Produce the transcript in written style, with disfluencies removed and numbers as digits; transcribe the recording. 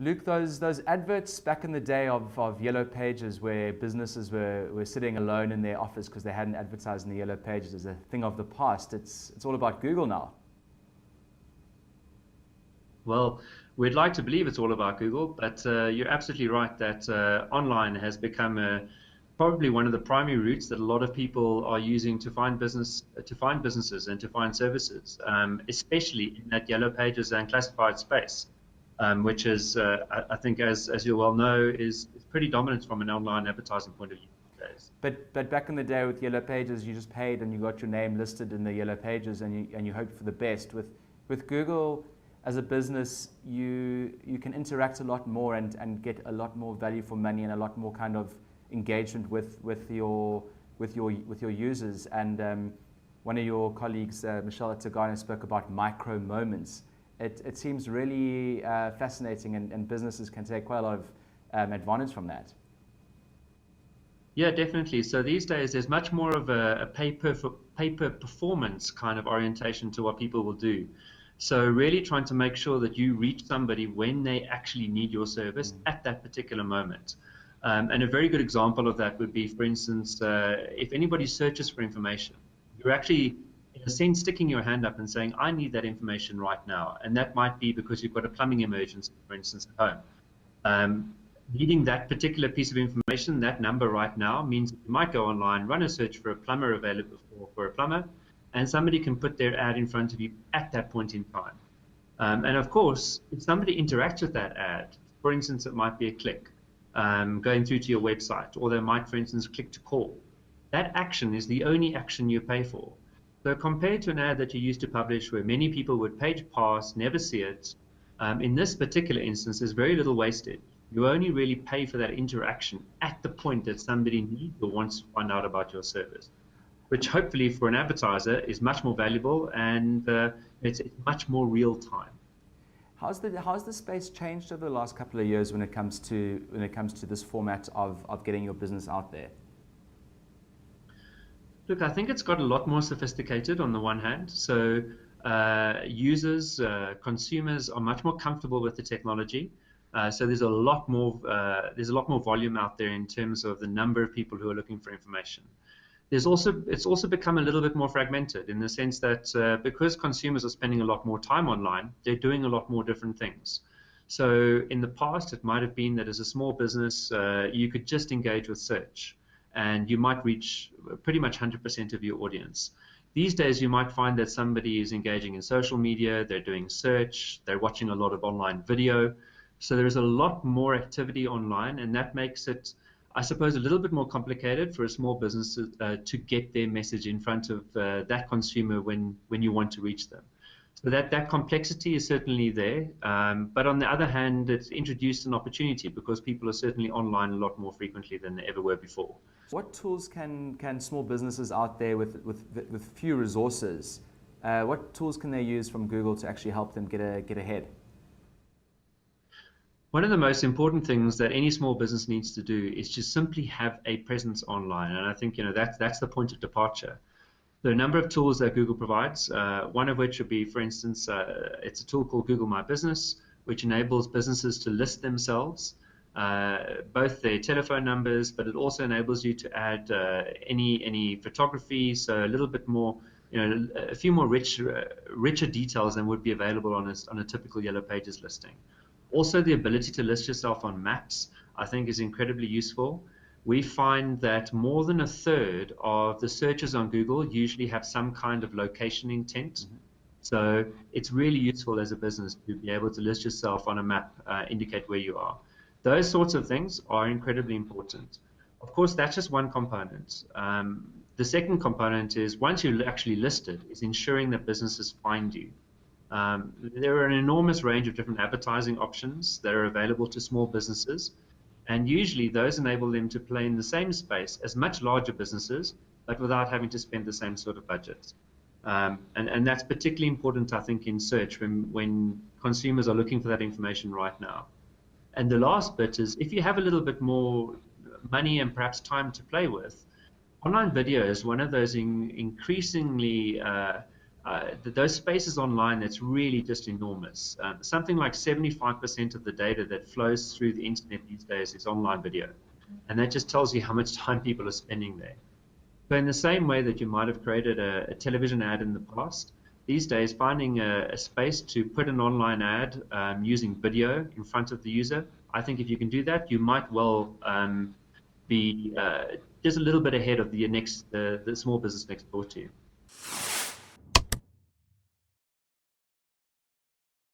Luke, those adverts back in the day of Yellow Pages where businesses were sitting alone in their office because they hadn't advertised in the Yellow Pages is a thing of the past. It's all about Google now. Well, we'd like to believe it's all about Google, but you're absolutely right that online has become probably one of the primary routes that a lot of people are using to find businesses and to find services, especially in that Yellow Pages and classified space, which is, I think, as you well know, is pretty dominant from an online advertising point of view these days. But back in the day with Yellow Pages, you just paid and you got your name listed in the Yellow Pages and you hoped for the best. With Google, as a business, you can interact a lot more and get a lot more value for money and a lot more kind of engagement with your users. And one of your colleagues, Michelle Tagana, spoke about micro moments. It seems really fascinating, and businesses can take quite a lot of advantage from that. Yeah, definitely. So these days, there's much more of a pay-per performance kind of orientation to what people will do. So really trying to make sure that you reach somebody when they actually need your service at that particular moment. And a very good example of that would be, for instance, if anybody searches for information, you're actually, in a sense, sticking your hand up and saying, I need that information right now. And that might be because you've got a plumbing emergency, for instance, at home. Needing that particular piece of information, that number right now, means you might go online, run a search for a plumber available for a plumber, and somebody can put their ad in front of you at that point in time. And of course, if somebody interacts with that ad, for instance, it might be a click going through to your website, or they might, for instance, click to call. That action is the only action you pay for. So compared to an ad that you used to publish where many people would page pass, never see it, in this particular instance, there's very little wasted. You only really pay for that interaction at the point that somebody needs or wants to find out about your service, which hopefully for an advertiser is much more valuable, and it's much more real time. How's the space changed over the last couple of years when it comes to this format of getting your business out there? Look, I think it's got a lot more sophisticated on the one hand. So users, consumers are much more comfortable with the technology. So there's a lot more volume out there in terms of the number of people who are looking for information. It's also become a little bit more fragmented in the sense that because consumers are spending a lot more time online, they're doing a lot more different things. So in the past, it might have been that as a small business, you could just engage with search, and you might reach pretty much 100% of your audience. These days, you might find that somebody is engaging in social media, they're doing search, they're watching a lot of online video. So there's a lot more activity online, and that makes it, I suppose, a little bit more complicated for a small business to get their message in front of that consumer when you want to reach them. So that complexity is certainly there, but on the other hand, it's introduced an opportunity because people are certainly online a lot more frequently than they ever were before. What tools can small businesses out there with few resources, what tools can they use from Google to actually help them get ahead? One of the most important things that any small business needs to do is just simply have a presence online, and I think that's the point of departure. There are a number of tools that Google provides, one of which would be, for instance, it's a tool called Google My Business, which enables businesses to list themselves, both their telephone numbers, but it also enables you to add any photography, so a little bit more, a few more richer details than would be available on a typical Yellow Pages listing. Also, the ability to list yourself on maps, I think, is incredibly useful. We find that more than a third of the searches on Google usually have some kind of location intent. So it's really useful as a business to be able to list yourself on a map, indicate where you are. Those sorts of things are incredibly important. Of course, that's just one component. The second component is, once you're actually listed, is ensuring that businesses find you. There are an enormous range of different advertising options that are available to small businesses, and usually those enable them to play in the same space as much larger businesses, but without having to spend the same sort of budget. And that's particularly important, I think, in search when consumers are looking for that information right now. And the last bit is, if you have a little bit more money and perhaps time to play with, online video is one of those increasingly those spaces online, that's really just enormous. Something like 75% of the data that flows through the internet these days is online video. And that just tells you how much time people are spending there. So in the same way that you might have created a television ad in the past, these days finding a space to put an online ad using video in front of the user, I think if you can do that, you might well be just a little bit ahead of the small business next door to you.